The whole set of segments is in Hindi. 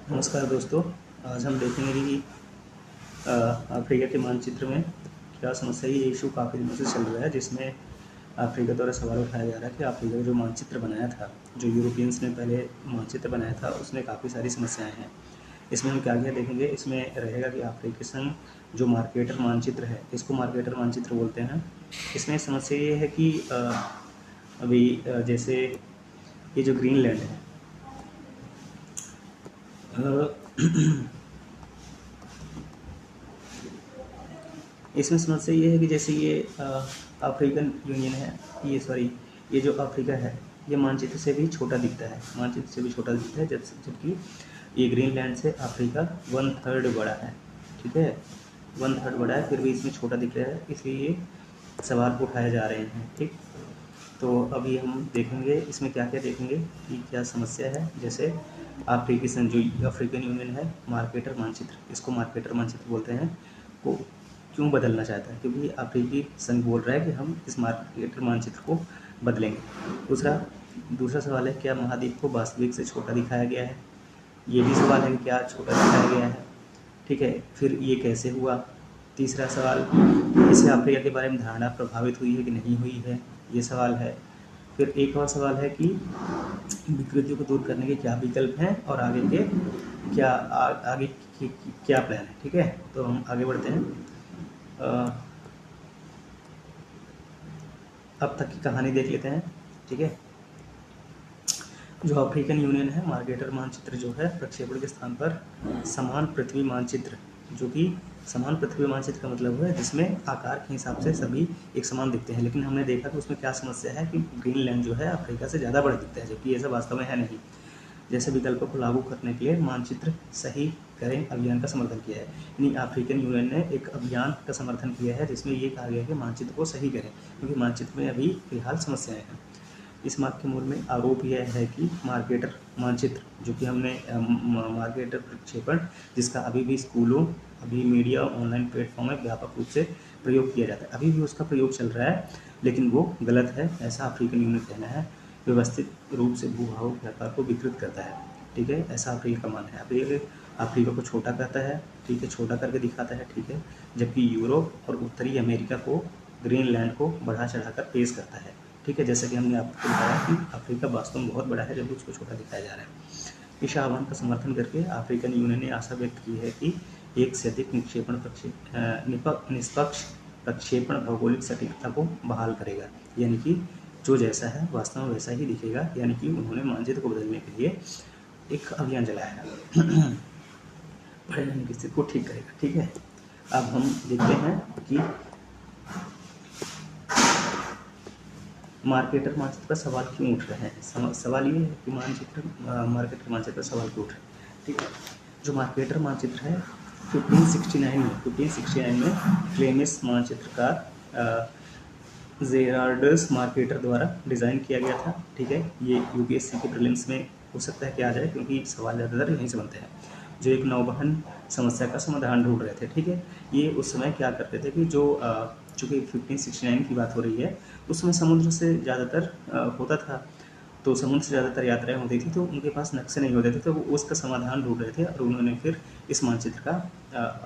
नमस्कार दोस्तों। आज हम देखेंगे कि अफ्रीका के मानचित्र में क्या समस्या है। ये इशू काफ़ी दिनों से चल रहा है, जिसमें अफ्रीका द्वारा सवाल उठाया जा रहा है कि अफ्रीका का जो मानचित्र बनाया था, जो यूरोपियंस ने पहले मानचित्र बनाया था, उसमें काफ़ी सारी समस्याएं हैं। इसमें हम क्या क्या देखेंगे। इसमें रहेगा कि अफ्रीका संघ जो मार्केटर मानचित्र है, इसको मार्केटर मानचित्र बोलते हैं। इसमें समस्या ये है कि अभी जैसे ये जो ग्रीनलैंड है, इसमें समस्या ये है कि जैसे ये अफ्रीकन यूनियन है, ये जो अफ्रीका है, ये मानचित्र से भी छोटा दिखता है, मानचित्र से भी छोटा दिखता है, जबकि ये ग्रीनलैंड से अफ्रीका 1/3 बड़ा है। ठीक है, 1/3 बड़ा है, फिर भी इसमें छोटा दिख रहा है, इसलिए ये सवाल उठाए जा रहे हैं। ठीक, तो अभी हम देखेंगे इसमें क्या क्या देखेंगे कि क्या समस्या है। जैसे अफ्रीकी संघ जो अफ्रीकन यूनियन है, मार्केटर मानचित्र, इसको मार्केटर मानचित्र बोलते हैं, को क्यों बदलना चाहता है, क्योंकि अफ्रीकी संघ बोल रहा है कि हम इस मार्केटर मानचित्र को बदलेंगे। दूसरा सवाल है, क्या महाद्वीप को वास्तविक से छोटा दिखाया गया है। ये भी सवाल है कि क्या छोटा दिखाया गया है। ठीक है, फिर ये कैसे हुआ। तीसरा सवाल, इससे अफ्रीका के बारे में धारणा प्रभावित हुई है कि नहीं हुई है, ये सवाल है। फिर एक और सवाल है कि विकृतियों को दूर करने के क्या विकल्प हैं और आगे के क्या आगे की क्या प्लान है। ठीक है, तो हम आगे बढ़ते हैं। अब तक की कहानी देख लेते हैं। ठीक है, जो अफ्रीकन यूनियन है, मार्केटर मानचित्र जो है, प्रक्षेपण के स्थान पर समान पृथ्वी मानचित्र, जो कि समान पृथ्वी मानचित्र का मतलब है जिसमें आकार के हिसाब से सभी एक समान दिखते हैं। लेकिन हमने देखा कि उसमें क्या समस्या है कि ग्रीनलैंड जो है अफ्रीका से ज़्यादा बड़ा दिखता है, जबकि ऐसा वास्तव में है नहीं। जैसे विकल्पों को लागू करने के लिए मानचित्र सही करें अभियान का समर्थन किया है। यानी अफ्रीकन यूनियन ने एक अभियान का समर्थन किया है जिसमें ये कहा गया है कि मानचित्र को सही करें, क्योंकि मानचित्र में अभी फिलहाल समस्याएं हैं। इस वाक्य मूल में आरोप यह है कि मार्केटर मानचित्र, जो कि हमने मार्केटर प्रक्षेपण, जिसका अभी भी स्कूलों, अभी मीडिया, ऑनलाइन प्लेटफॉर्म में व्यापक रूप से प्रयोग किया जाता है, अभी भी उसका प्रयोग चल रहा है, लेकिन वो गलत है, ऐसा अफ्रीकन यूनियन कहना है। व्यवस्थित रूप से भूभावक व्यापार को विकृत करता है। ठीक है, ऐसा अफ्रीका का मानना है। अफ्रीका को छोटा करता है, ठीक है, छोटा करके दिखाता है। ठीक है, जबकि यूरोप और उत्तरी अमेरिका को, ग्रीनलैंड को बढ़ा चढ़ाकर पेश करता है। ठीक है, जैसे कि हमने आपको बताया कि अफ्रीका वास्तव में बहुत बड़ा है, जबकि उसको छोटा दिखाया जा रहा है। इस आह्वान का समर्थन करके अफ्रीकन यूनियन ने आशा व्यक्त की है कि एक से अधिक निष्पक्ष प्रक्षेपण भौगोलिक सटीकता को बहाल करेगा, यानी कि जो जैसा है वास्तव में वैसा ही दिखेगा। यानी कि उन्होंने मानचित्र को बदलने के लिए एक अभियान चलाया है, पर्यावरण की स्थिति को ठीक करेगा। ठीक है, अब हम देखते हैं कि मार्केटर मानचित्र पर सवाल क्यों उठ रहे हैं। सवाल ये है कि मार्केटर मानचित्र पर सवाल क्यों उठ रहे हैं। ठीक है, जो मार्केटर मानचित्र है 1569 में क्लेमिस मानचित्रकार जेरार्डस मार्केटर द्वारा डिज़ाइन किया गया था। ठीक है, ये यूपीएससी के प्रीलिम्स में हो सकता है कि आ जाए, क्योंकि सवाल ज़्यादातर यहीं से बनते हैं। जो एक नौवहन समस्या का समाधान ढूंढ रहे थे। ठीक है, ये उस समय क्या करते थे कि जो चूँकि 1569 की बात हो रही है, उस समय समुद्र से ज़्यादातर होता था, तो समुद्र से ज़्यादातर यात्राएं होती थी, तो उनके पास नक्शे नहीं होते थे, तो वो उसका समाधान ढूंढ रहे थे और उन्होंने फिर इस मानचित्र का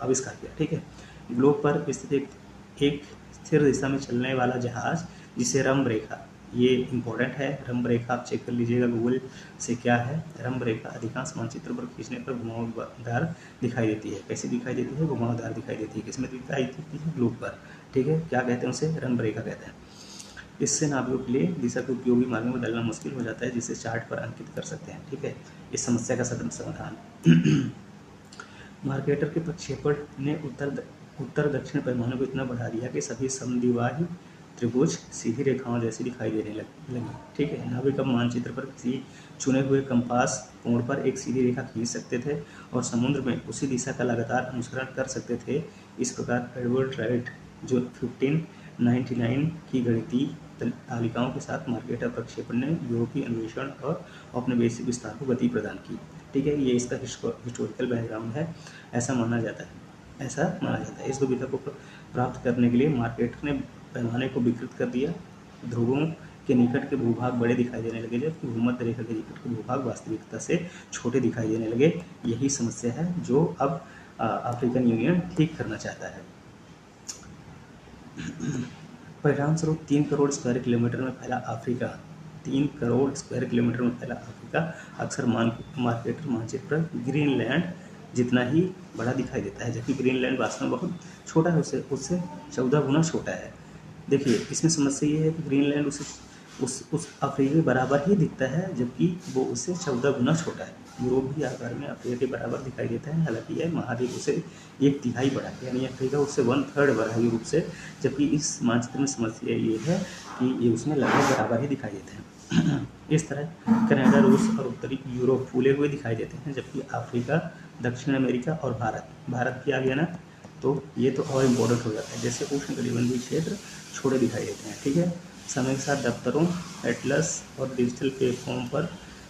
आविष्कार किया। ठीक है, ग्लोब पर स्थित एक स्थिर दिशा में चलने वाला जहाज, जिसे रंभ रेखा, ये इम्पोर्टेंट है, रंभ रेखा आप चेक कर लीजिएगा गूगल से क्या है। रंभ रेखा अधिकांश मानचित्र पर खींचने पर घुमावदार दिखाई देती है। कैसी दिखाई देती है? घुमावदार दिखाई देती है। किसमें दिखाई देती है? ग्लोब पर। ठीक है, क्या कहते हैं उसे? रंभ रेखा कहते हैं। इससे नाविकों के लिए दिशा के उपयोगी मार्ग में बदलना मुश्किल हो जाता है, जिसे चार्ट पर अंकित कर सकते हैं। ठीक है, इस समस्या का समाधान मार्केटर के प्रक्षेपण ने उत्तर दक्षिण पैमाने को इतना बढ़ा दिया कि सभी समद्विबाही त्रिभुज सीधी रेखाओं जैसी दिखाई देने लगी। ठीक है, नाविक अब मानचित्र पर किसी चुने हुए कंपास कोण पर एक सीधी रेखा खींच सकते थे और समुद्र में उसी दिशा का लगातार अनुसरण कर सकते थे। इस प्रकार एडवर्ड राइट, जो 1599 की गणितीय तालिकाओं के साथ मार्केटर प्रक्षेपण ने यूरोपीय अन्वेषण और औपनिवेशिक विस्तार को गति प्रदान की। ठीक है, ये इसका हिस्टोरिकल बैकग्राउंड है, ऐसा माना जाता है। इस दुविधा को प्राप्त करने के लिए मार्केटर ने पैमाने को विकृत कर दिया। ध्रुवों के निकट के भूभाग बड़े दिखाई देने लगे, जबकि भूमध्य रेखा के निकट के भूभाग वास्तविकता से छोटे दिखाई देने लगे। यही समस्या है जो अब अफ्रीकन यूनियन ठीक करना चाहता है। परिणाम स्वरूप 3 करोड़ स्क्वायर किलोमीटर में फैला अफ्रीका 3 करोड़ स्क्वायर किलोमीटर में फैला अफ्रीका अक्सर मार्केटर मानचित्र पर ग्रीनलैंड जितना ही बड़ा दिखाई देता है, जबकि ग्रीनलैंड वास्तव में बहुत छोटा है, उससे 14 गुना छोटा है। देखिए, इसमें समस्या ये है कि ग्रीनलैंड उस अफ्रीका के बराबर ही दिखता है, जबकि वो उससे 14 गुना छोटा है। यूरोप भी आकार में अफ्रीका के बराबर दिखाई देता है, हालांकि यह महाद्वीप उसे 1/3 बड़ा है, यानी अफ्रीका उससे 1/3 बड़ा है यूरोप से। जबकि इस मानचित्र में समस्या ये है कि ये उसमें लगभग बराबर ही दिखाई देते हैं। इस तरह कनाडा, रूस और उत्तरी यूरोप फूले हुए दिखाई देते हैं, जबकि अफ्रीका, दक्षिण अमेरिका और भारत भी आ गया ना, तो ये तो और इम्पोर्टेंट हो जाता है। जैसे उष्णकटिबंधीय क्षेत्र छोटे दिखाई देते हैं, ठीक है। समय के साथ दफ्तरों, एटलस और डिजिटल प्लेटफॉर्म पर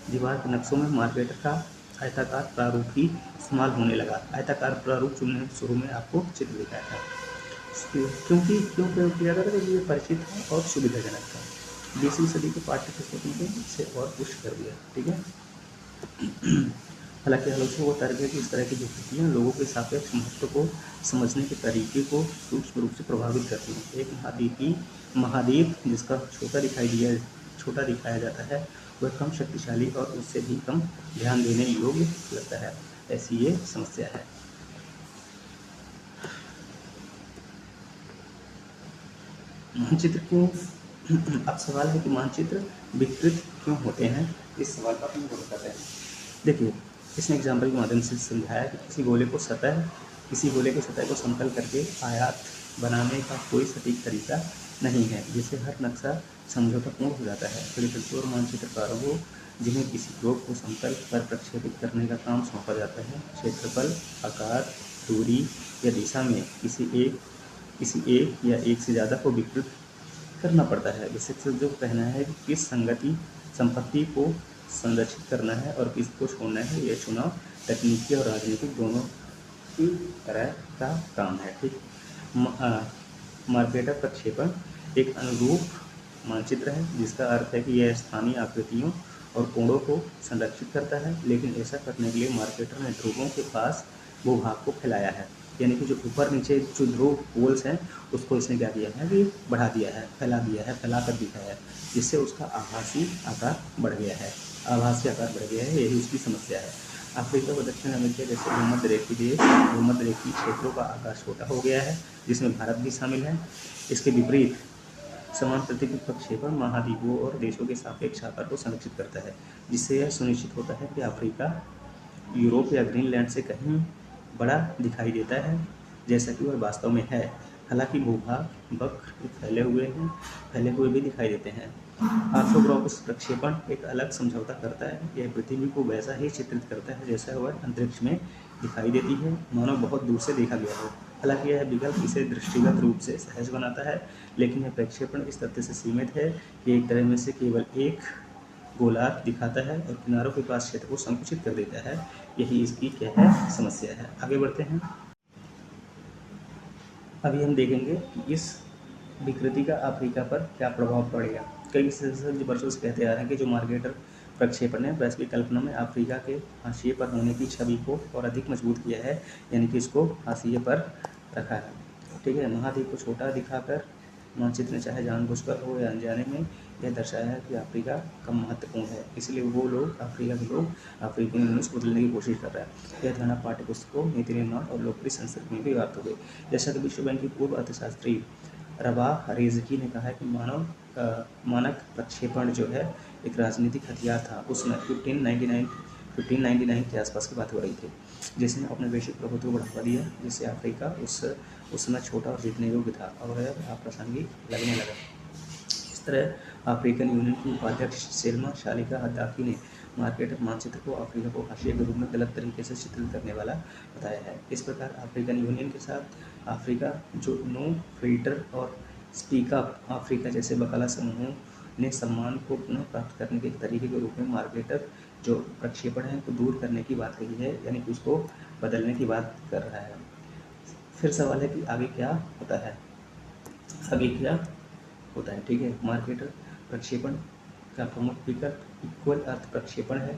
दीवार के नक्शों में मार्केटर का आयताकार प्रारूप ही इस्तेमाल होने लगा। आयताकार प्रारूप चुनने शुरू में आपको चित्र दिखाया था, क्यों प्रयोग किया गया था? ये परिचित है और सुविधाजनक था। 20वीं सदी के पाठ्य पुस्तकों ने इसे और पुष्ट कर दिया, ठीक है। हालांकि आलोचना वो तर्क है कि इस तरह की विकृतियाँ लोगों के सापेक्ष महत्व को समझने के तरीके को सूक्ष्म रूप से प्रभावित करती हैं। एक महाद्वीप जिसका छोटा दिखाया जाता है, वह कम शक्तिशाली और उससे भी कम ध्यान देने योग्य लगता है। ऐसी ये समस्या है। मानचित्र क्यों अब सवाल है कि मानचित्र विकृत क्यों होते हैं? इस सवाल का हम गौर कर रहे हैं। देखिए, इसने एग्जाम्पल के माध्यम से समझाया कि किसी गोले की सतह को समतल करके आयत बनाने का कोई सटीक तरीका नहीं है, जिससे हर नक्शा समझौतापूर्ण हो जाता है। परिकल्पकों और मानचित्रकारों को, जिन्हें किसी ग्लोब को समतल पर प्रक्षेपित करने का काम सौंपा जाता है, क्षेत्रफल, आकार, दूरी या दिशा में किसी एक या एक से ज़्यादा को विकृत करना पड़ता है। विशेषज्ञों जो कहना है कि किस संपत्ति को संरक्षित करना है और किसको छोड़ना है, यह चुनाव तकनीकी और राजनीतिक दोनों की तरह का काम है, ठीक। मार्केटर प्रक्षेपण एक अनुरूप मानचित्र है, जिसका अर्थ है कि यह स्थानीय आकृतियों और कोणों को संरक्षित करता है, लेकिन ऐसा करने के लिए मार्केटर ने ध्रुवों के पास भूभाग को फैलाया है, यानी कि जो ऊपर नीचे जो ध्रुव पोल्स हैं उसको इसने क्या किया है कि बढ़ा दिया है, फैला कर दिखाया है, जिससे उसका आभासी आकार बढ़ गया है। यही उसकी समस्या है। अफ्रीका व दक्षिण अमेरिका जैसे भूमध्य रेखीय क्षेत्रों का आकार छोटा हो गया है, जिसमें भारत भी शामिल है। इसके विपरीत समान प्रतिकृत प्रक्षेपण महाद्वीपों और देशों के सापेक्ष आकार को संरक्षित करता है, जिससे यह सुनिश्चित होता है कि अफ्रीका यूरोप या ग्रीनलैंड से कहीं बड़ा दिखाई देता है, जैसा कि वह वास्तव में है। हालांकि भूभाग वक्र फैले हुए भी दिखाई देते हैं। ऑर्थोग्राफिक प्रक्षेपण एक अलग समझौता करता है। यह पृथ्वी को वैसा ही चित्रित करता है जैसा वह अंतरिक्ष में दिखाई देती है, मानो बहुत दूर से देखा गया हो। हालांकि यह विकल्प इसे दृष्टिगत रूप से सहज बनाता है, लेकिन यह प्रक्षेपण इस तथ्य से सीमित है कि एक तरह में से केवल एक गोलार्ध दिखाता है और किनारों के पास क्षेत्र को संकुचित कर देता है। यही इसकी क्या है समस्या है। आगे बढ़ते हैं। अभी हम देखेंगे कि इस विकृति का अफ्रीका पर क्या प्रभाव पड़ेगा। कई विशेषज्ञ वर्षों से कहते आ रहे हैं कि जो मार्केटर प्रक्षेपण है वैश्विक कल्पना में अफ्रीका के हाशिए पर होने की छवि को और अधिक मजबूत किया है, यानी कि इसको हाशिए पर रखा है, ठीक है। महाद्वीप को छोटा दिखाकर मानचित्र ने चाहे जानबूझकर हो या अनजाने में यह दर्शाया है कि अफ्रीका कम महत्वपूर्ण है, इसलिए वो लोग अफ्रीका के लोग अफ्रीकी यूनियन को बदलने की कोशिश कर रहा है। यह धारणा पाठ्य पुस्तकों, नीति निर्माण और लोकप्रिय संस्कृति में भी व्याप्त हो गई। जैसा कि विश्व बैंक की पूर्व अर्थशास्त्री रबा रेज़की ने कहा है कि मानक प्रक्षेपण जो है एक राजनीतिक हथियार था। उसमें 1599 के आसपास की बात हो रही थी, जिसने अपने वैश्विक प्रभुत्व को बढ़ावा दिया, जिससे अफ्रीका उस समय छोटा और जीतने योग्य था और अप्रासंगिक लगने लगा। इस तरह अफ्रीकन यूनियन की उपाध्यक्ष सेल्मा शालिका हद्दाफी ने मार्केटर मानचित्र को अफ्रीका को हाशिए के रूप में गलत तरीके से चित्रित करने वाला बताया है। इस प्रकार अफ्रीकन यूनियन के साथ अफ्रीका, जो नो फिल्टर और स्पीक अप अफ्रीका जैसे वकालत समूहों ने सम्मान को पुनः प्राप्त करने के तरीके के रूप में मार्केटर जो प्रक्षेपण है को दूर करने की बात कही है, यानी कि उसको बदलने की बात कर रहा है। फिर सवाल है कि आगे क्या होता है, ठीक है। मार्केटर प्रक्षेपण का प्रमुख विकल्प इक्वल अर्थ प्रक्षेपण है,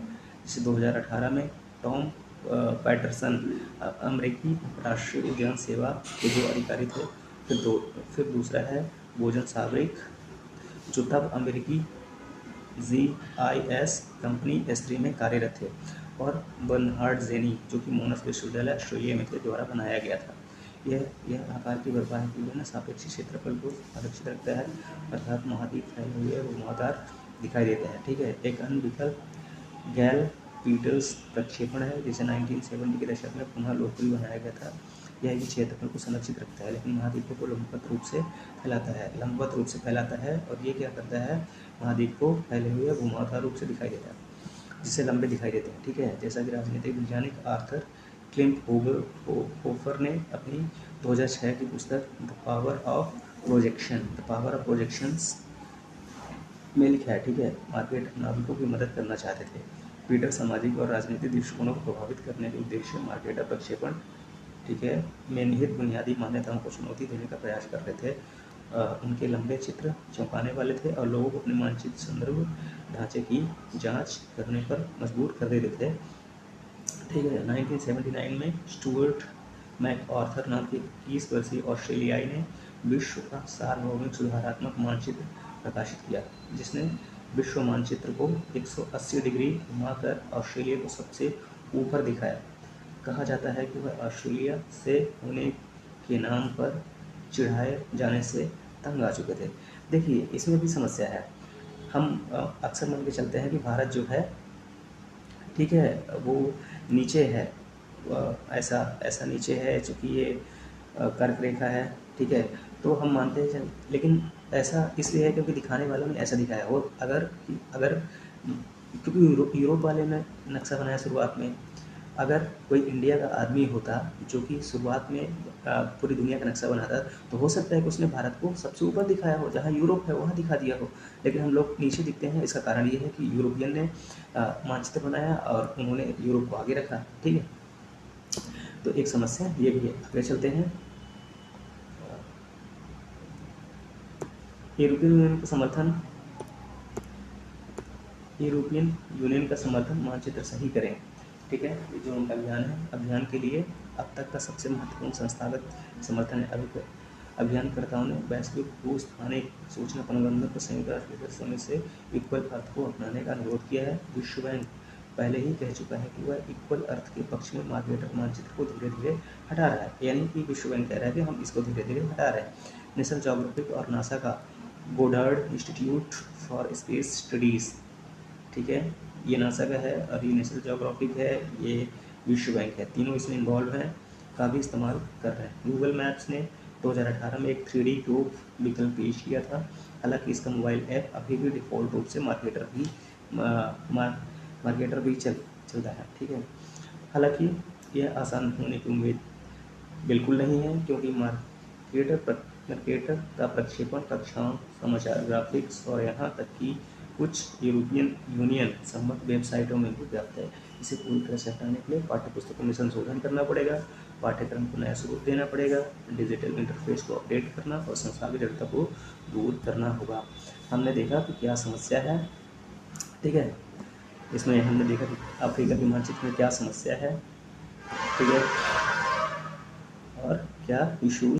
जिसे 2018 में टॉम पैटरसन अमेरिकी राष्ट्रीय उद्यान सेवा के जो अधिकारी थे। फिर दूसरा है बोजन सावरिक, जो तब अमेरिकी GIS कंपनी S3 में कार्यरत थे, और बर्नहार्ड जेनी, जो कि मोनास विश्वविद्यालय ऑस्ट्रेलिया में थे, द्वारा बनाया गया था। यह आकार की भरपाई के लिए सापेक्षिक क्षेत्रफल को आरक्षित रखता है, अर्थात महाद्वीप फैले हुए घुमावदार दिखाई देते हैं। ठीक है। एक अन्य विकल्प गैल पीटर्स प्रक्षेपण है, जिसे 1970 के दशक में पुनः लोकप्रिय बनाया गया था। यह भी क्षेत्रफल को संरक्षित रखता है, लेकिन महाद्वीपों को लंबवत रूप से फैलाता है, और ये क्या करता है, महाद्वीप को फैले हुए घुमावदार रूप से दिखाई देता है, जिससे लंबे दिखाई देते हैं। ठीक है। जैसा कि राजनीतिक वैज्ञानिक आर्थर क्लिम्प-होफर ने अपनी 2006 की पुस्तक द पावर ऑफ प्रोजेक्शंस में लिखा है। ठीक है। मार्केट नाविकों की मदद करना चाहते थे। पीटर सामाजिक और राजनीतिक दृष्टिकोणों को प्रभावित करने के उद्देश्य मार्केटर प्रक्षेपण, ठीक है, में निहित बुनियादी मान्यताओं को चुनौती देने का प्रयास कर रहे थे। उनके लंबे चित्र चौंकाने वाले थे और लोगों को अपने मानचित्र संदर्भ ढांचे की जांच करने पर मजबूर कर देते थे। ठीक है। 1979 में स्टुअर्ट मैकआर्थर नाम के 21 वर्षीय ऑस्ट्रेलियाई ने विश्व का सार्वभौमिक सुधारात्मक मानचित्र प्रकाशित किया, जिसने विश्व मानचित्र को 180 डिग्री घुमाकर ऑस्ट्रेलिया को सबसे ऊपर दिखाया। कहा जाता है कि वह ऑस्ट्रेलिया से होने के नाम पर चिढ़ाए जाने से तंग आ चुके थे। देखिए, इसमें भी समस्या है। हम अक्सर मान के चलते हैं कि भारत जो है, ठीक है, वो नीचे है, ऐसा नीचे है, चूँकि ये कर्क रेखा है। ठीक है। तो हम मानते हैं, लेकिन ऐसा इसलिए है क्योंकि दिखाने वालों ने ऐसा दिखाया। और अगर क्योंकि यूरोप वाले ने नक्शा बनाया शुरुआत में, अगर कोई इंडिया का आदमी होता जो कि शुरुआत में पूरी दुनिया का नक्शा बनाता, तो हो सकता है कि उसने भारत को सबसे ऊपर दिखाया हो, जहाँ यूरोप है वहाँ दिखा दिया हो, लेकिन हम लोग नीचे दिखते हैं। इसका कारण ये है कि यूरोपियन ने मानचित्र बनाया और उन्होंने यूरोप को आगे रखा। ठीक है। तो एक समस्या ये भी है। आगे चलते हैं। यूरोपियन यूनियन का समर्थन मानचित्र सही करें। ठीक है। ये जो उनका अभियान है, अभियान के लिए अब तक का सबसे महत्वपूर्ण संस्थागत समर्थन है। अभियानकर्ताओं ने वैश्विक भूस्थानिक सूचना प्रबंधन को संयुक्त राष्ट्र के समय से इक्वल अर्थ को अपनाने का अनुरोध किया है। विश्व बैंक पहले ही कह चुका है कि वह इक्वल अर्थ के पक्ष में मार्केटर मानचित्र को धीरे धीरे हटा रहा है, यानी कि विश्व बैंक कह रहा है कि हम इसको धीरे धीरे हटा रहे हैं। नेशनल ज्योग्राफिक और नासा का Goddard institute for space studies, ठीक है, ये नासा का है, और ये नेशनल ज्योग्राफिक है, ये विश्व बैंक है, तीनों इसमें इन्वॉल्व हैं, का भी इस्तेमाल कर रहे हैं। गूगल मैप्स ने 2018 में एक 3D ग्लोब विकल्प पेश किया था। हालांकि इसका मोबाइल ऐप अभी भी डिफ़ॉल्ट रूप से मार्केटर भी चलता है। ठीक है। हालांकि यह आसान होने की उम्मीद बिल्कुल नहीं है, क्योंकि मार्केटर का प्रक्षेपण कक्षाओं, समाचार, ग्राफिक्स और यहाँ तक कि कुछ यूरोपियन यूनियन संबद्ध वेबसाइटों में भी व्याप्त है। इसे पूरी तरह से हटाने के लिए पाठ्यपुस्तकों में संशोधन करना पड़ेगा, पाठ्यक्रम को नया स्वरूप देना पड़ेगा, डिजिटल इंटरफेस को अपडेट करना और संस्थान की जड़ता को दूर करना होगा। हमने देखा कि क्या समस्या है। ठीक है। इसमें हमने देखा कि अफ्रीका के मानचित्र में क्या समस्या है। ठीक है। और क्या इशू